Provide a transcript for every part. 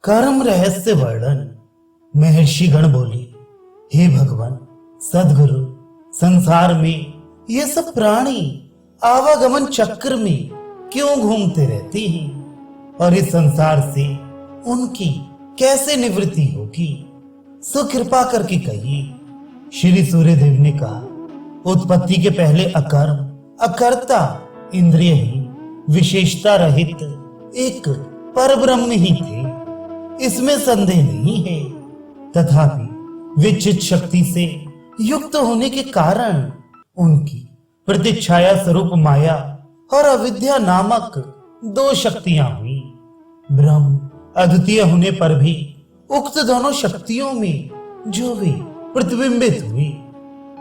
कर्म रहस्य वर्णन। महर्षि गण बोले, हे भगवान सदगुरु, संसार में ये सब प्राणी आवागमन चक्र में क्यों घूमते रहते हैं और इस संसार से उनकी कैसे निवृत्ति होगी? सो कृपा करके कहिए। श्री सूर्यदेव ने कहा, उत्पत्ति के पहले अकर्म अकर्ता इंद्रियहीन विशेषता रहित एक परब्रह्म ही थे, इसमें संदेह नहीं है। तथापि विचित शक्ति से युक्त होने के कारण उनकी प्रतिच्छाया स्वरूप माया और अविद्या नामक दो शक्तियां हुई। ब्रह्म अद्वितीय होने पर भी उक्त दोनों शक्तियों में जो वे प्रतिबिंबित हुए,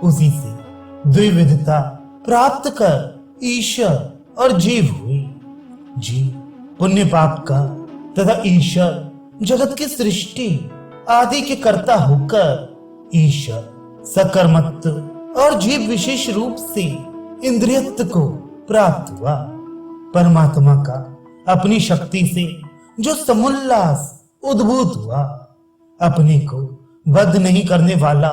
उसी से द्विविधता प्राप्त कर ईश्वर और जीव हुए। जीव पुण्य पाप का तथा ईश्वर जगत की सृष्टि आदि के कर्ता होकर ईश्वर सकर्मत्व और जीव विशेष रूप से इंद्रियत्व को प्राप्त हुआ। परमात्मा का अपनी शक्ति से जो समुल्लास उद्भूत हुआ, अपने को बद्ध नहीं करने वाला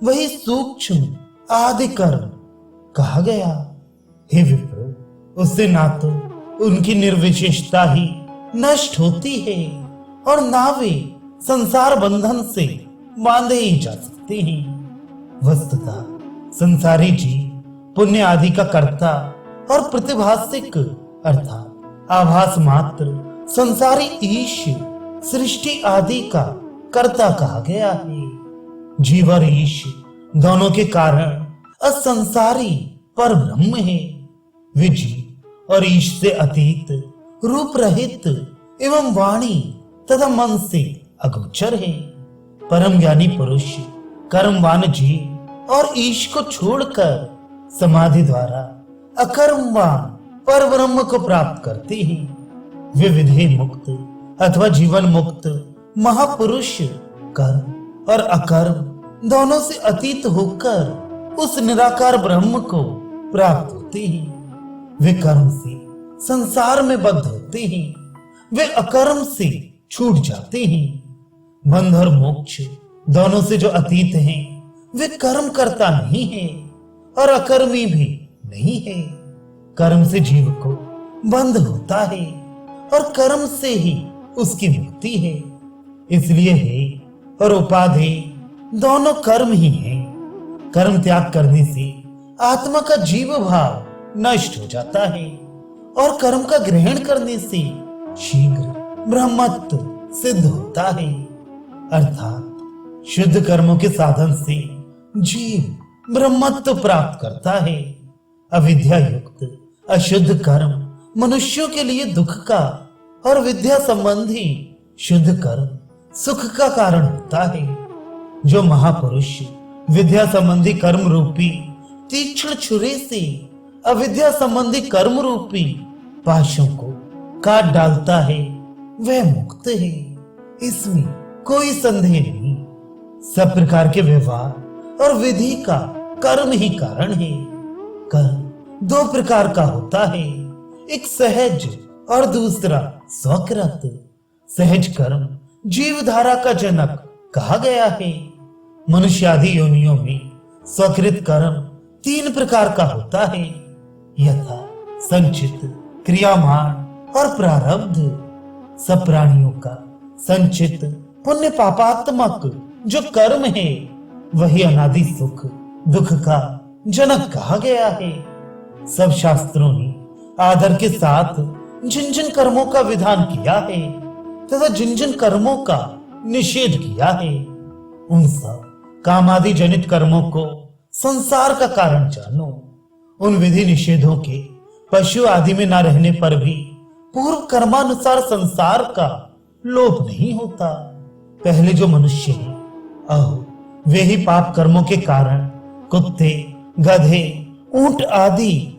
वही सूक्ष्म आदि कर्म कहा गया। हे विप्रो, उससे ना तो उनकी निर्विशेषता ही नष्ट होती है और ना वे संसार बंधन से बांधे ही जा सकते हैं। वस्तुतः संसारी जीव पुण्य आदि का कर्ता और प्रतिभासिक अर्थात आभास मात्र संसारी ईश सृष्टि आदि का कर्ता कहा गया है। जीव और ईश दोनों के कारण असंसारी पर ब्रह्म है। वे जीव और ईश से अतीत, रूप रहित एवं वाणी तथा मन से अगोचर है। परम ज्ञानी पुरुष कर्मवान जीव और ईश को छोड़कर समाधि द्वारा अकर्मवान पर ब्रह्म को प्राप्त करते हैं। वे विधेय मुक्त अथवा जीवन मुक्त महापुरुष कर्म और अकर्म दोनों से अतीत होकर उस निराकार ब्रह्म को प्राप्त होते हैं। वे कर्म से संसार में बद्ध होते हैं, वे अकर्म से छूट जाते हैं। बंध और मोक्ष दोनों से जो अतीत हैं, वे कर्म करता नहीं है और अकर्मी भी नहीं है। कर्म से जीव को बंध होता है और कर्म से ही उसकी मुक्ति है। इसलिए है और उपाधि दोनों कर्म ही हैं। कर्म त्याग करने से आत्मा का जीव भाव नष्ट हो जाता है और कर्म का ग्रहण करने से शीघ्र ब्रह्मत्व सिद्ध होता है। अर्थात शुद्ध कर्मों के साधन से जीव ब्रह्मत्व प्राप्त करता है। अविद्या युक्त अशुद्ध कर्म मनुष्यों के लिए दुख का और विद्या संबंधी शुद्ध कर्म सुख का कारण होता है। जो महापुरुष विद्या संबंधी कर्म रूपी तीक्ष्ण छुरे से अविद्या संबंधी कर्म रूपी पाशों को काट डालता है, वह मुक्त है, इसमें कोई संदेह नहीं। सब प्रकार के व्यवहार और विधि का कर्म ही कारण है। कर्म दो प्रकार का होता है, एक सहज और दूसरा स्वकृत। सहज कर्म जीवधारा का जनक कहा गया है। मनुष्य आदि योनियों में स्वकृत कर्म तीन प्रकार का होता है, यथा संचित, क्रियामान और प्रारब्ध। सब प्राणियों का संचित पुण्य पापात्मक जो कर्म है, वही अनादि सुख दुख का जनक कहा गया है। सब शास्त्रों ने आदर के साथ जिन जिन कर्मों का विधान किया है तथा जिन जिन कर्मों का निषेध किया है, उन सब कामादि जनित कर्मों को संसार का कारण जानो। उन विधि निषेधों के पशु आदि में न रहने पर भी पूर्व कर्मानुसार संसार का लोप नहीं होता। पहले जो मनुष्य है, अहो वे ही पाप कर्मों के कारण कुत्ते, गधे, ऊंट आदि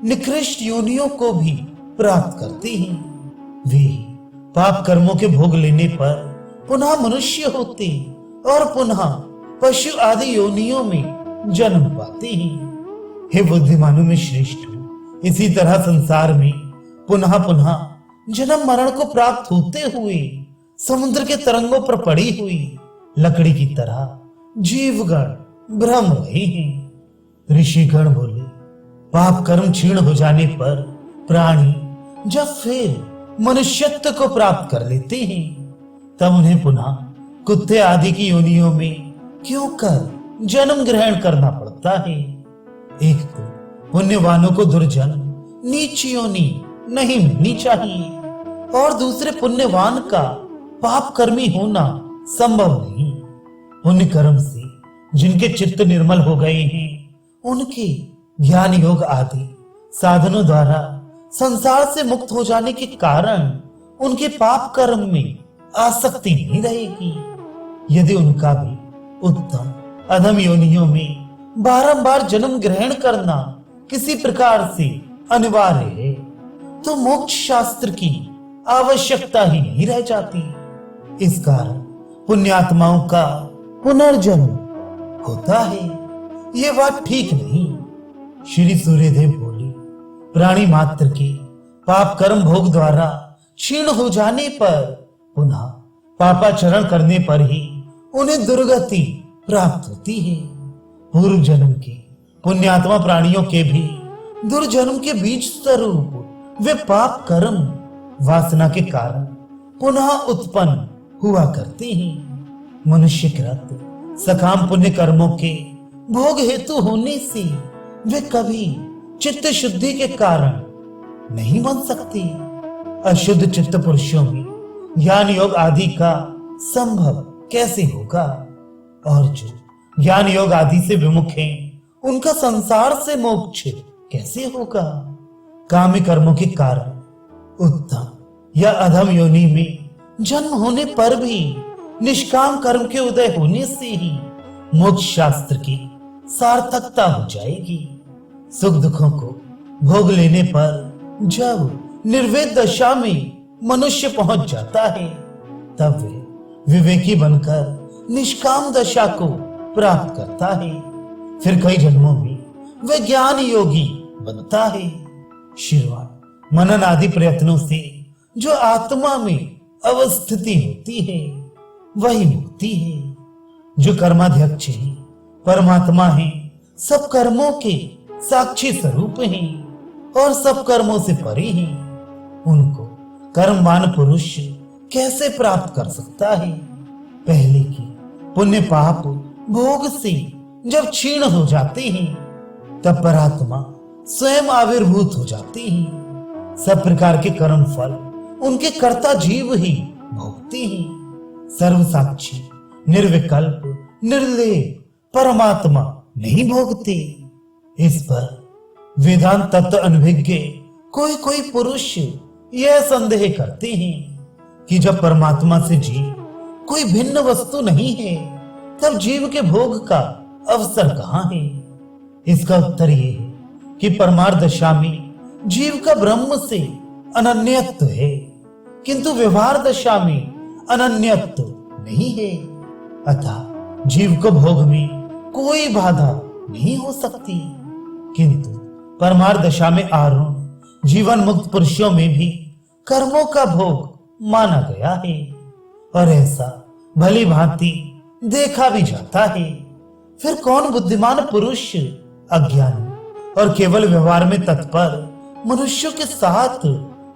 निकृष्ट योनियों को भी प्राप्त करते हैं। वे पाप कर्मों के भोग लेने पर पुनः मनुष्य होते और पुनः पशु आदि योनियों में जन्म पाते हैं। हे बुद्धिमानों में श्रेष्ठ, इसी तरह संसार में पुनः पुनः जन्म मरण को प्राप्त होते हुए समुद्र के तरंगों पर पड़ी हुई लकड़ी की तरह जीवगण भ्रम रहे हैं। ऋषिगण बोले, पाप कर्म क्षीण हो जाने पर प्राणी जब फिर मनुष्यत्व को प्राप्त कर लेते हैं, तब उन्हें पुनः कुत्ते आदि की योनियों में क्यों कर जन्म ग्रहण करना पड़ता है। एक तो पुण्यवानों को दुर्जन्म नीच योनि नहीं मिलनी चाहिए, और दूसरे पुण्यवान का पाप कर्मी होना संभव नहीं। पुण्य कर्म से जिनके चित्त निर्मल हो गए हैं, उनके ज्ञान योग आदि साधनों द्वारा संसार से मुक्त हो जाने के कारण उनके पाप कर्म में आसक्ति नहीं रहेगी। यदि उनका भी उत्तम अधम योनियों में बारंबार जन्म ग्रहण करना किसी प्रकार से अनिवार्य है, तो मोक्ष शास्त्र की आवश्यकता ही नहीं रह जाती। इस कारण पुण्यात्माओं का पुनर्जन्म होता है। ये बात ठीक नहीं। श्री सूर्यदेव बोले, प्राणी मात्र के पाप कर्म भोग द्वारा क्षीण हो जाने पर पुनः पापाचरण करने पर ही उन्हें दुर्गति प्राप्त होती है। पूर्व जन्म के पुण्यात्मा प्राणियों के भी दुर्जन्म के बीज स्वरूप वे पाप कर्म वासना के कारण पुनः उत्पन्न हुआ करते हैं। मनुष्यकृत सकाम पुण्य कर्मों के भोग हेतु होने से वे कभी चित्त शुद्धि के कारण नहीं बन सकते। अशुद्ध चित्त पुरुषों में ज्ञान योग आदि का संभव कैसे होगा, और जो ज्ञान योग आदि से विमुख हैं, उनका संसार से मोक्ष कैसे होगा। काम्य कर्मों के कारण उत्तम या अधम योनि में जन्म होने पर भी निष्काम कर्म के उदय होने से ही मोक्ष शास्त्र की सार्थकता हो जाएगी। सुख दुखों को भोग लेने पर जब निर्वेद दशा में मनुष्य पहुंच जाता है, तब वे विवेकी बनकर निष्काम दशा को प्राप्त करता है। फिर कई जन्मों में वह ज्ञान योगी बनता है। श्रवण मनन आदि प्रयत्नों से जो आत्मा में अवस्थिति होती है, वही मुक्ति है। जो कर्माध्यक्ष है, परमात्मा है, सब कर्मों के साक्षी स्वरूप हैं और सब कर्मों से परे हैं, उनको कर्मवान पुरुष कैसे प्राप्त कर सकता है। पहले की पुण्य पाप भोग से जब क्षीण हो जाते हैं, तब परात्मा स्वयं आविर्भूत हो जाते हैं। सब प्रकार के कर्म फल उनके कर्ता जीव ही भोगते हैं। सर्व साक्षी निर्विकल्प निर्लेप परमात्मा नहीं भोगते। इस पर वेदांत तत्व अनभिज्ञ कोई कोई पुरुष यह संदेह करते हैं कि जब परमात्मा से जीव कोई भिन्न वस्तु नहीं है, तब जीव के भोग का अवसर कहाँ है। इसका उत्तर यह है कि परमार्थ दशा में जीव का ब्रह्म से अनन्यत्व है, किंतु व्यवहार दशा में अनन्यत्व नहीं है। अतः जीव को भोग में कोई बाधा नहीं हो सकती, किंतु परमार्थ दशा में आरूढ़ जीवन मुक्त पुरुषों में भी कर्मों का भोग माना गया है, और ऐसा भली भांति देखा भी जाता है। फिर कौन बुद्धिमान पुरुष अज्ञानी और केवल व्यवहार में तत्पर मनुष्यों के साथ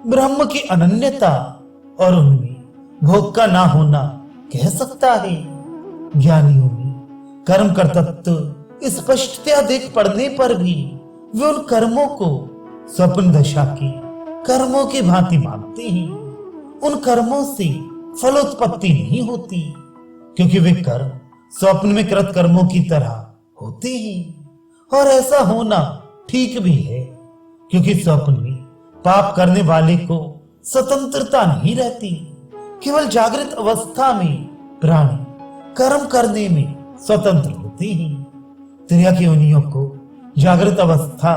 ब्रह्म की अनन्यता और उनमें भोग का ना होना कह सकता है। ज्ञानियों में कर्म कर्तृत्व स्पष्टतया देख पड़ने पर भी वे उन कर्मों को स्वप्न दशा के कर्मों की भांति मानते हैं। उन कर्मों से फलोत्पत्ति नहीं होती, क्योंकि वे कर्म स्वप्न में कृत कर्मों की तरह होते हैं, और ऐसा होना ठीक भी है, क्योंकि स्वप्न में पाप करने वाले को स्वतंत्रता नहीं रहती। केवल जागृत अवस्था में प्राणी कर्म करने में स्वतंत्र होते हैं। त्रिया की योनियों को जागृत अवस्था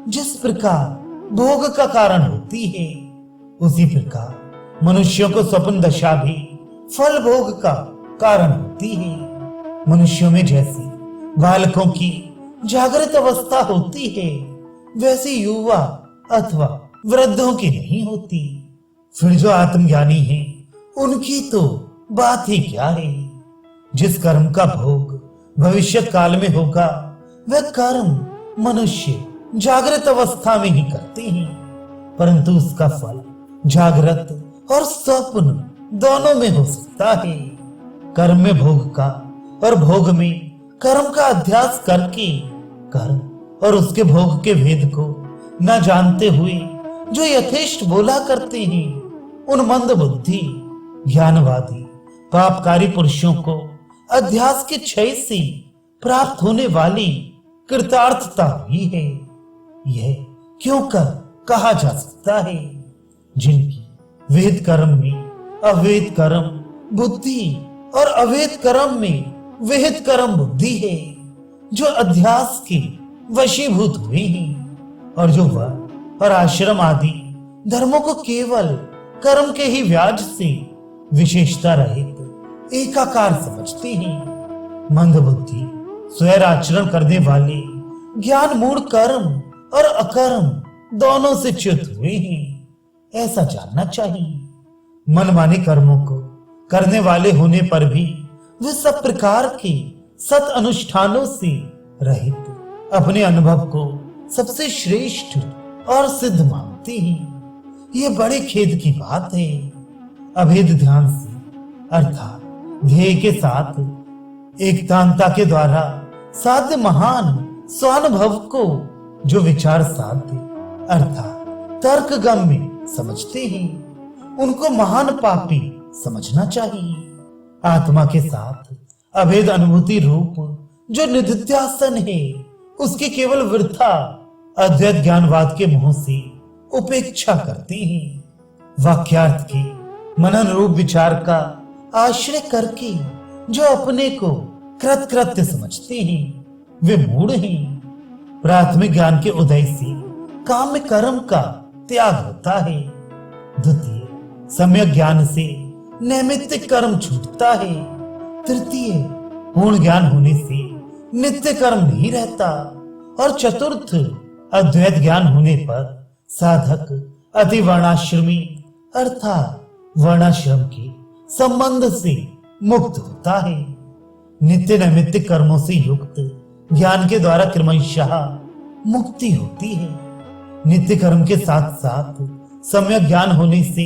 जिस प्रकार भोग का कारण होती है, उसी प्रकार मनुष्यों को स्वप्न दशा भी फल भोग का कारण होती है। मनुष्यों में जैसी बालकों की जागृत अवस्था होती है, वैसी युवा अथवा वृद्धों की नहीं होती। फिर जो आत्मज्ञानी हैं, उनकी तो बात ही क्या है। जिस कर्म का भोग भविष्य काल में होगा वह कर्म मनुष्य जागृत अवस्था में ही करते हैं, परंतु उसका फल जागृत और स्वप्न दोनों में हो सकता है। कर्म में भोग का और भोग में कर्म का अध्यास करके कर्म और उसके भोग के भेद को न जानते हुए जो यथेष्ट बोला करते हैं, उन मंद बुद्धि ज्ञानवादी पापकारी पुरुषों को अध्यास के क्षय से प्राप्त होने वाली कृतार्थता ही है। यह क्यों कर कहा जा सकता है। जिनकी वेद कर्म में अवेद कर्म बुद्धि और अवेद कर्म में वेद कर्म बुद्धि है, जो अध्यास के वशीभूत हुए हैं और जो वर्ण और आश्रम आदि धर्मों को केवल कर्म के ही व्याज से विशेषता रहित एकाकार समझते हैं। मंद बुद्धि स्वैर आचरण करने वाले ज्ञान मूढ़ कर्म और अकर्म दोनों से च्युत हुए हैं, ऐसा जानना चाहिए। मनमाने कर्मों को करने वाले होने पर भी वे सब प्रकार के सत अनुष्ठानों से रहित अपने अनुभव को सबसे श्रेष्ठ और सिद्ध मानते हैं। ये बड़े खेद की बात है। अभेद ध्यान से अर्थात ध्येय के साथ एकतांता के द्वारा साध्य महान स्वानुभव को जो विचार साध्य अर्थात तर्कगम्य समझते हैं, उनको महान पापी समझना चाहिए। आत्मा के साथ अभेद अनुभूति रूप जो निधिध्यासन है, उसकी केवल वृथा अद्वैत ज्ञानवाद के मुंह से उपेक्षा करते हैं। वाक्यार्थ के मनन रूप विचार का आश्रय करके जो अपने को कृतकृत्य समझते हैं, वे मूढ़ हैं। प्राथमिक ज्ञान के उदय से काम्य कर्म का त्याग होता है। द्वितीय सम्यक ज्ञान से नैमित्तिक कर्म छूटता है। तृतीय पूर्ण ज्ञान होने से नित्य कर्म नहीं रहता और चतुर्थ अद्वैत ज्ञान होने पर साधक अति वर्णाश्रमी अर्थात वर्णाश्रम के संबंध से मुक्त होता है। नित्य नैमित्तिक कर्मों से युक्त ज्ञान के द्वारा क्रमशः मुक्ति होती है। नित्य कर्म के साथ साथ सम्यक ज्ञान होने से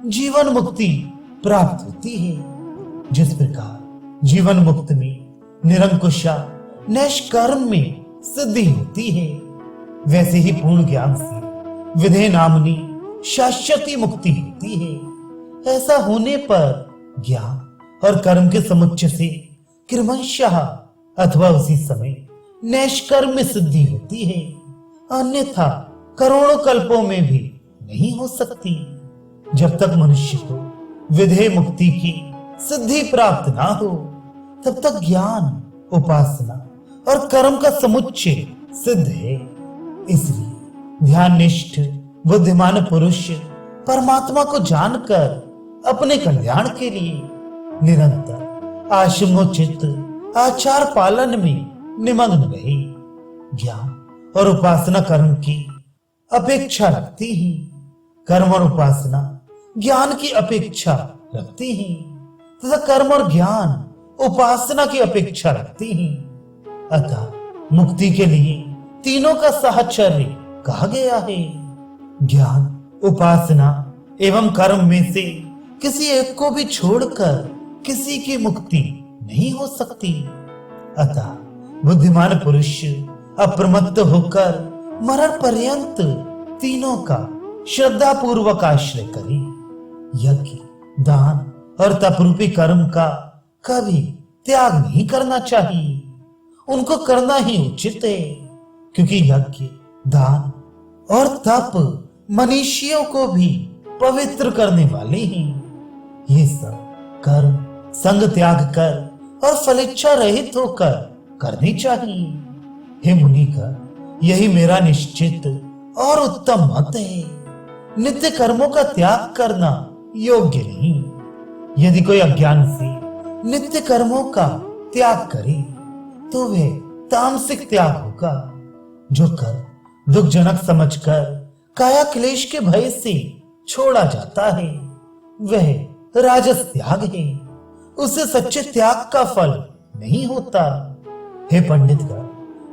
जीवन मुक्ति प्राप्त होती है। जिस प्रकार जीवन मुक्त में निरंकुशा नैष्कर्म में सिद्धि होती है, वैसे ही पूर्ण ज्ञान से विधेय नामनी शाश्वती मुक्ति होती है। ऐसा होने पर ज्ञान और कर्म के समुच्चय से क्रमशः अथवा उसी समय नैष्कर्म में सिद्धि होती है, अन्यथा करोड़ों कल्पों में भी नहीं हो सकती। जब तक मनुष्य को विधेय मुक्ति की सिद्धि प्राप्त ना हो, तब तक ज्ञान उपासना और कर्म का समुच्चय सिद्ध है। इसलिए ध्याननिष्ठ बुद्धिमान पुरुष परमात्मा को जानकर अपने कल्याण के लिए निरंतर आश्रमोचित आचार पालन में निमग्न रहे। ज्ञान और उपासना कर्म की अपेक्षा रखती ही, कर्म और उपासना ज्ञान की अपेक्षा रखती ही, तथा कर्म और ज्ञान उपासना की अपेक्षा रखती ही। अतः मुक्ति के लिए तीनों का साहचर्य कहा गया है। ज्ञान उपासना एवं कर्म में से किसी एक को भी छोड़कर किसी की मुक्ति नहीं हो सकती। अतः बुद्धिमान पुरुष अप्रमत्त होकर मरण पर्यंत तीनों का श्रद्धा पूर्वक आश्रय करे। यज्ञ दान और तपरूपी कर्म का कभी त्याग नहीं करना चाहिए, उनको करना ही उचित है, क्योंकि यज्ञ दान और तप मनुष्यों को भी पवित्र करने वाले हैं। ये सब कर्म संग त्याग कर और फलेच्छा रहित होकर करने चाहिए। हे मुनिकर, यही मेरा निश्चित और उत्तम मत है। नित्य कर्मों का त्याग करना योग्य नहीं। यदि कोई अज्ञान से नित्य कर्मों का त्याग करे तो वह तामसिक त्याग होगा। जो कर दुखजनक समझकर काया क्लेश के भय से छोड़ा जाता है, वह राजस त्याग है, उसे सच्चे त्याग का फल नहीं होता। हे पंडितगण,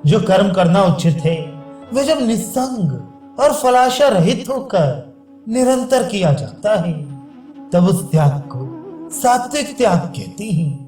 जो कर्म करना उचित है वह जब निस्संग और फलाशा रहित होकर निरंतर किया जाता है तब उस त्याग को सात्विक त्याग कहते हैं।